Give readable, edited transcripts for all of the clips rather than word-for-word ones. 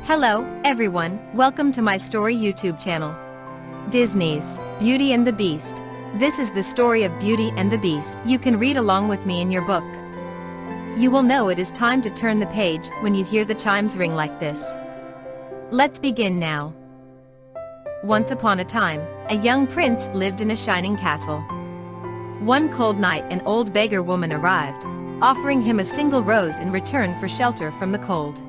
Hello, everyone, welcome to my story YouTube channel. Disney's Beauty and the Beast. This is the story of Beauty and the Beast. You can read along with me in your book. You will know it is time to turn the page when you hear the chimes ring like this. Let's begin now. Once upon a time, a young prince lived in a shining castle. One cold night an old beggar woman arrived, offering him a single rose in return for shelter from the cold.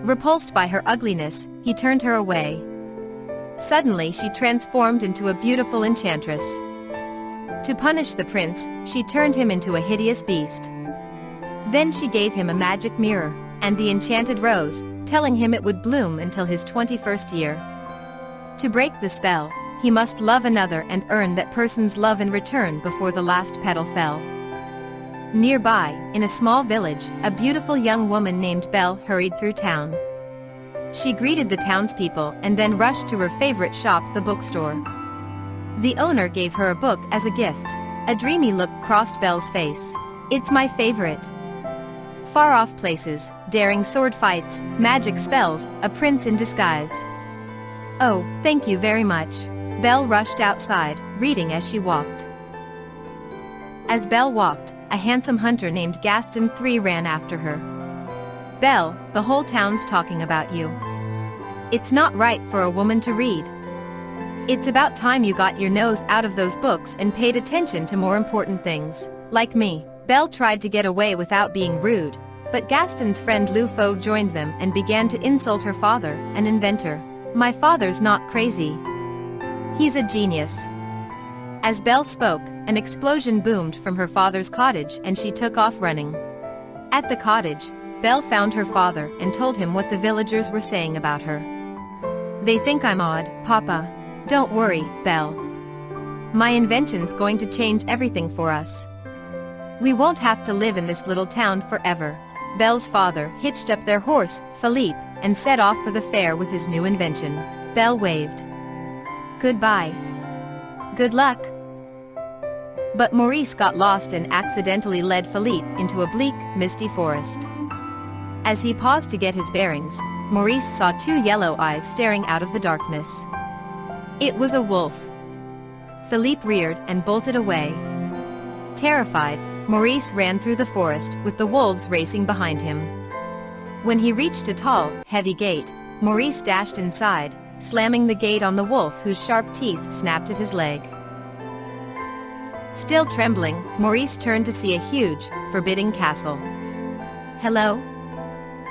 Repulsed by her ugliness, he turned her away. Suddenly she transformed into a beautiful enchantress. To punish the prince, she turned him into a hideous beast. Then she gave him a magic mirror, and the enchanted rose, telling him it would bloom until his 21st year. To break the spell, he must love another and earn that person's love in return before the last petal fell. Nearby, in a small village, a beautiful young woman named Belle hurried through town. She greeted the townspeople and then rushed to her favorite shop, the bookstore. The owner gave her a book as a gift. A dreamy look crossed Belle's face. "It's my favorite. Far-off places, daring sword fights, magic spells, a prince in disguise." "Oh, thank you very much." Belle rushed outside, reading as she walked. As Belle walked, a handsome hunter named Gaston III ran after her. "Belle, the whole town's talking about you. It's not right for a woman to read. It's about time you got your nose out of those books and paid attention to more important things, like me." Belle tried to get away without being rude, but Gaston's friend Lou Faux joined them and began to insult her father, an inventor. "My father's not crazy. He's a genius." As Belle spoke, an explosion boomed from her father's cottage and she took off running. At the cottage, Belle found her father and told him what the villagers were saying about her. "They think I'm odd, Papa." "Don't worry, Belle. My invention's going to change everything for us. We won't have to live in this little town forever." Belle's father hitched up their horse, Philippe, and set off for the fair with his new invention. Belle waved. "Goodbye. Good luck." But Maurice got lost and accidentally led Philippe into a bleak, misty forest. As he paused to get his bearings, Maurice saw two yellow eyes staring out of the darkness. It was a wolf. Philippe reared and bolted away. Terrified, Maurice ran through the forest with the wolves racing behind him. When he reached a tall, heavy gate, Maurice dashed inside, slamming the gate on the wolf whose sharp teeth snapped at his leg. Still trembling, Maurice turned to see a huge, forbidding castle. "Hello?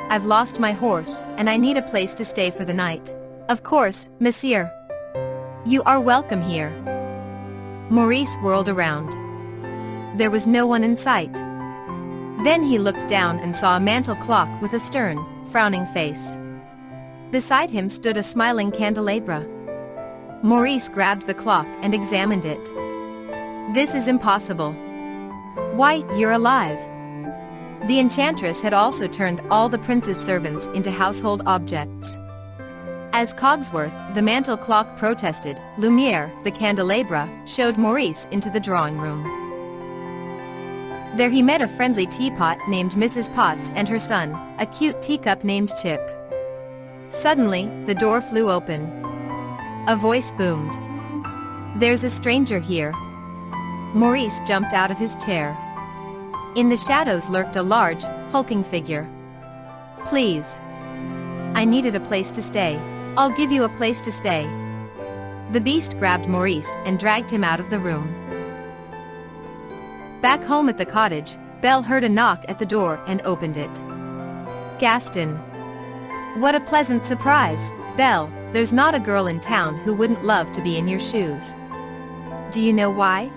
I've lost my horse, and I need a place to stay for the night." "Of course, monsieur. You are welcome here." Maurice whirled around. There was no one in sight. Then he looked down and saw a mantel clock with a stern, frowning face. Beside him stood a smiling candelabra. Maurice grabbed the clock and examined it. "This is impossible. Why, you're alive." The enchantress had also turned all the prince's servants into household objects. As Cogsworth, the mantel clock, protested, Lumiere, the candelabra, showed Maurice into the drawing room. There he met a friendly teapot named Mrs. Potts and her son, a cute teacup named Chip. Suddenly, the door flew open. A voice boomed. "There's a stranger here." Maurice jumped out of his chair. In the shadows lurked a large, hulking figure. "Please. I needed a place to stay. I'll give you a place to stay." The beast grabbed Maurice and dragged him out of the room. Back home at the cottage, Belle heard a knock at the door and opened it. "Gaston. What a pleasant surprise." "Belle, there's not a girl in town who wouldn't love to be in your shoes. Do you know why?"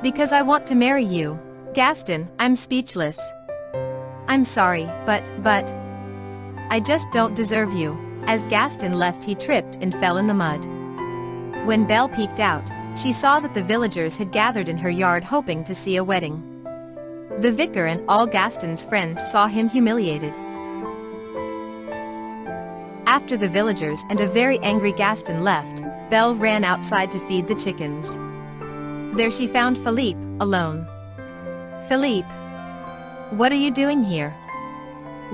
"Because I want to marry you." "Gaston, I'm speechless. I'm sorry, but I just don't deserve you." As Gaston left, he tripped and fell in the mud. When Belle peeked out, she saw that the villagers had gathered in her yard hoping to see a wedding. The vicar and all Gaston's friends saw him humiliated. After the villagers and a very angry Gaston left, Belle ran outside to feed the chickens. There she found Philippe, alone. "Philippe, what are you doing here?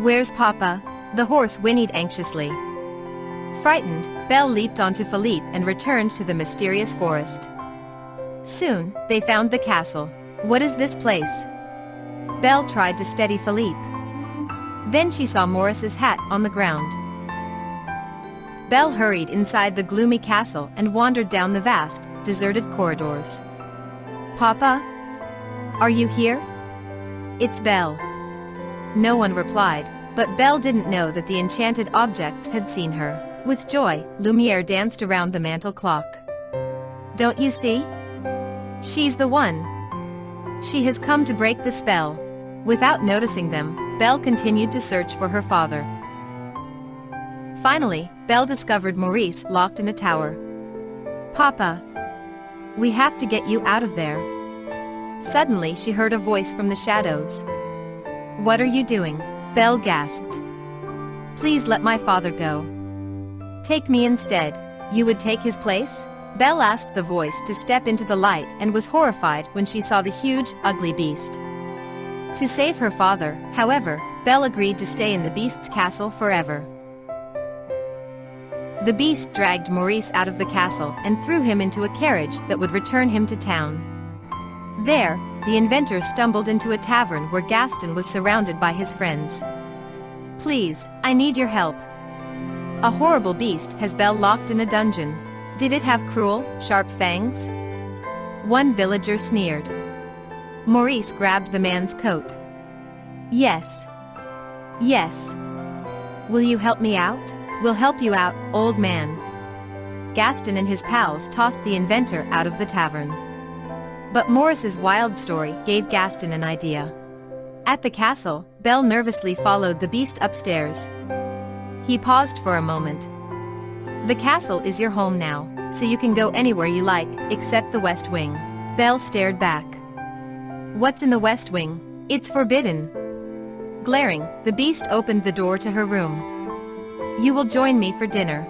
Where's Papa?" The horse whinnied anxiously. Frightened, Belle leaped onto Philippe and returned to the mysterious forest. Soon, they found the castle. What is this place? Belle tried to steady Philippe. Then she saw Maurice's hat on the ground. Belle hurried inside the gloomy castle and wandered down the vast, deserted corridors. Papa? Are you here? It's Belle. No one replied, but Belle didn't know that the enchanted objects had seen her. With joy, Lumiere danced around the mantel clock. Don't you see? She's the one. She has come to break the spell. Without noticing them, Belle continued to search for her father. Finally, Belle discovered Maurice locked in a tower. Papa! We have to get you out of there. Suddenly she heard a voice from the shadows. What are you doing? Belle gasped. Please let my father go. Take me instead. You would take his place? Belle asked the voice to step into the light and was horrified when she saw the huge, ugly beast. To save her father, however, Belle agreed to stay in the beast's castle forever. The beast dragged Maurice out of the castle and threw him into a carriage that would return him to town. There, the inventor stumbled into a tavern where Gaston was surrounded by his friends. Please, I need your help. A horrible beast has Belle locked in a dungeon. Did it have cruel, sharp fangs? One villager sneered. Maurice grabbed the man's coat. Yes. Yes. Will you help me out? We'll help you out, old man. Gaston and his pals tossed the inventor out of the tavern. But Maurice's wild story gave Gaston an idea. At the castle, Belle nervously followed the beast upstairs. He paused for a moment. The castle is your home now, so you can go anywhere you like, except the West Wing. Belle stared back. What's in the West Wing? It's forbidden. Glaring, the beast opened the door to her room. You will join me for dinner.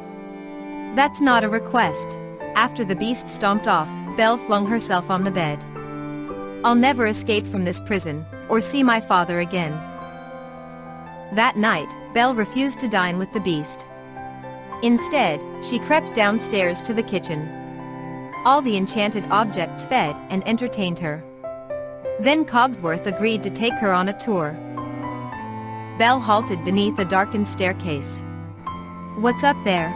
That's not a request. After the beast stomped off, Belle flung herself on the bed. I'll never escape from this prison, or see my father again. That night, Belle refused to dine with the beast. Instead, she crept downstairs to the kitchen. All the enchanted objects fed and entertained her. Then Cogsworth agreed to take her on a tour. Belle halted beneath a darkened staircase. What's up there?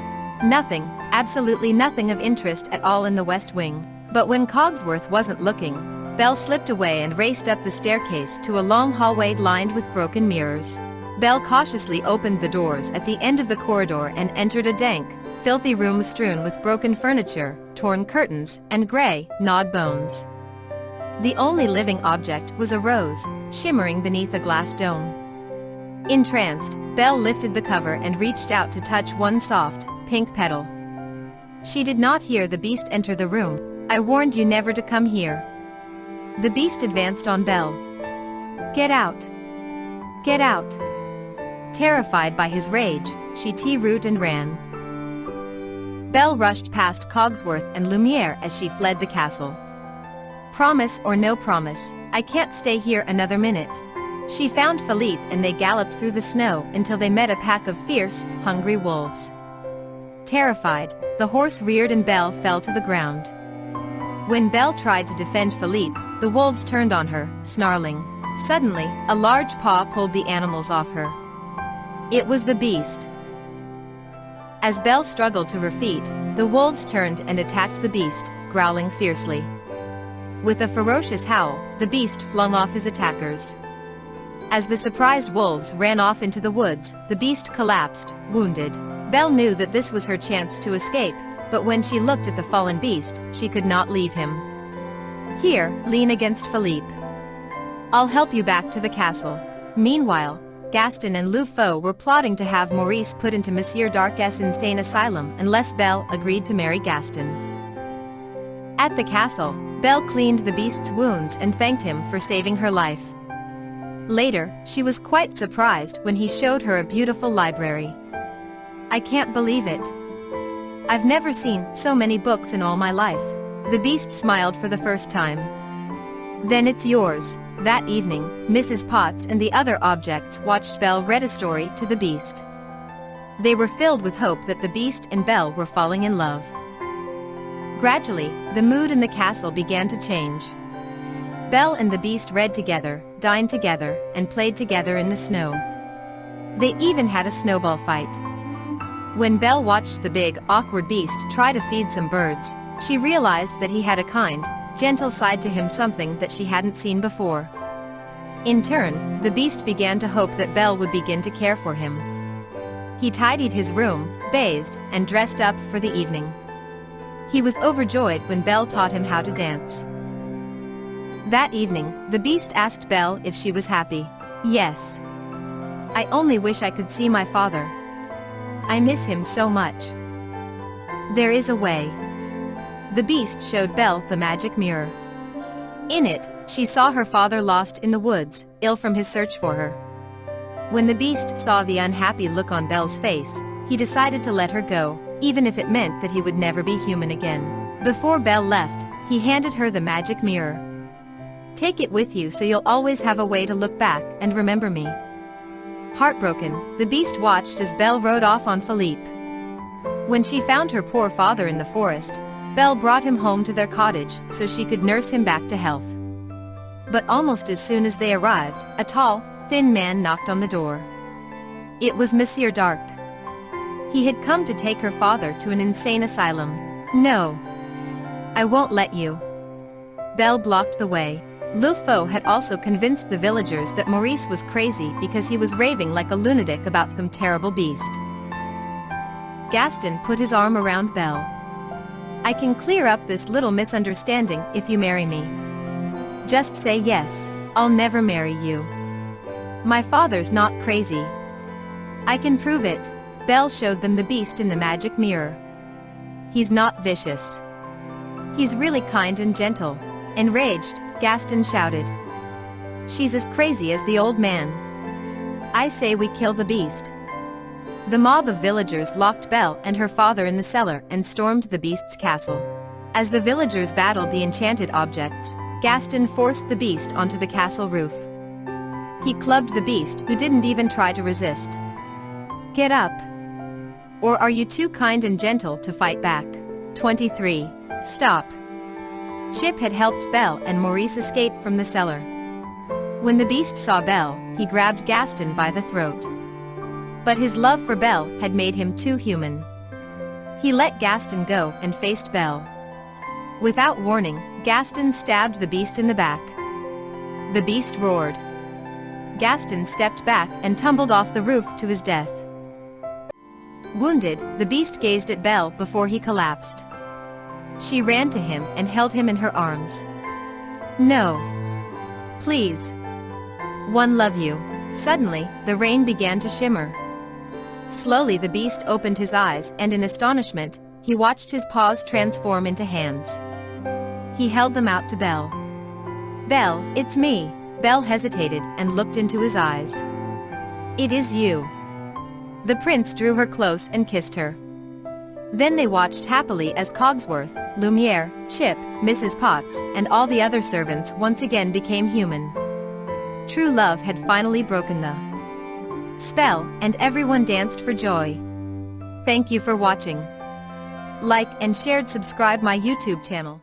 Nothing, absolutely nothing of interest at all in the West Wing. But when Cogsworth wasn't looking, Belle slipped away and raced up the staircase to a long hallway lined with broken mirrors. Belle cautiously opened the doors at the end of the corridor and entered a dank, filthy room strewn with broken furniture, torn curtains, and gray, gnawed bones. The only living object was a rose, shimmering beneath a glass dome. Entranced, Belle lifted the cover and reached out to touch one soft, pink petal. She did not hear the beast enter the room. I warned you never to come here. The beast advanced on Belle. Get out. Get out. Terrified by his rage, she T-root and ran. Belle rushed past Cogsworth and Lumiere as she fled the castle. Promise or no promise, I can't stay here another minute. She found Philippe and they galloped through the snow until they met a pack of fierce, hungry wolves. Terrified, the horse reared and Belle fell to the ground. When Belle tried to defend Philippe, the wolves turned on her, snarling. Suddenly, a large paw pulled the animals off her. It was the beast. As Belle struggled to her feet, the wolves turned and attacked the beast, growling fiercely. With a ferocious howl, the beast flung off his attackers. As the surprised wolves ran off into the woods, the beast collapsed, wounded. Belle knew that this was her chance to escape, but when she looked at the fallen beast, she could not leave him. Here, lean against Philippe. I'll help you back to the castle. Meanwhile, Gaston and Lufaux were plotting to have Maurice put into Monsieur Darc's insane asylum unless Belle agreed to marry Gaston. At the castle, Belle cleaned the beast's wounds and thanked him for saving her life. Later, she was quite surprised when he showed her a beautiful library. I can't believe it. I've never seen so many books in all my life. The beast smiled for the first time. Then it's yours. That evening, Mrs. Potts and the other objects watched Belle read a story to the beast. They were filled with hope that the Beast and Belle were falling in love. Gradually, the mood in the castle began to change. Belle and the Beast read together, dined together, and played together in the snow. They even had a snowball fight. When Belle watched the big, awkward Beast try to feed some birds, she realized that he had a kind, gentle side to him, something that she hadn't seen before. In turn, the Beast began to hope that Belle would begin to care for him. He tidied his room, bathed, and dressed up for the evening. He was overjoyed when Belle taught him how to dance. That evening, the Beast asked Belle if she was happy. "Yes. I only wish I could see my father. I miss him so much." "There is a way." The Beast showed Belle the magic mirror. In it, she saw her father lost in the woods, ill from his search for her. When the Beast saw the unhappy look on Belle's face, he decided to let her go, even if it meant that he would never be human again. Before Belle left, he handed her the magic mirror. "Take it with you so you'll always have a way to look back and remember me." Heartbroken, the Beast watched as Belle rode off on Philippe. When she found her poor father in the forest, Belle brought him home to their cottage so she could nurse him back to health. But almost as soon as they arrived, a tall, thin man knocked on the door. It was Monsieur Dark. He had come to take her father to an insane asylum. "No. I won't let you." Belle blocked the way. Le Faux had also convinced the villagers that Maurice was crazy because he was raving like a lunatic about some terrible beast. Gaston put his arm around Belle. "I can clear up this little misunderstanding if you marry me. Just say yes, I'll never marry you. My father's not crazy. I can prove it." Belle showed them the Beast in the magic mirror. "He's not vicious. He's really kind and gentle." Enraged, Gaston shouted, "She's as crazy as the old man. I say we kill the Beast." The mob of villagers locked Belle and her father in the cellar and stormed the Beast's castle. As the villagers battled the enchanted objects, Gaston forced the Beast onto the castle roof. He clubbed the Beast, who didn't even try to resist. "Get up. Or are you too kind and gentle to fight back?" 23. Stop. Chip had helped Belle and Maurice escape from the cellar. When the Beast saw Belle, he grabbed Gaston by the throat. But his love for Belle had made him too human. He let Gaston go and faced Belle. Without warning, Gaston stabbed the Beast in the back. The Beast roared. Gaston stepped back and tumbled off the roof to his death. Wounded, the Beast gazed at Belle before he collapsed. She ran to him and held him in her arms. "No. Please. One love you." Suddenly, the rain began to shimmer. Slowly the Beast opened his eyes and in astonishment, he watched his paws transform into hands. He held them out to Belle. "Belle, it's me." Belle hesitated and looked into his eyes. "It is you." The prince drew her close and kissed her. Then they watched happily as Cogsworth, Lumiere, Chip, Mrs. Potts, and all the other servants once again became human. True love had finally broken the spell, and everyone danced for joy. Thank you for watching. Like and subscribe my YouTube channel.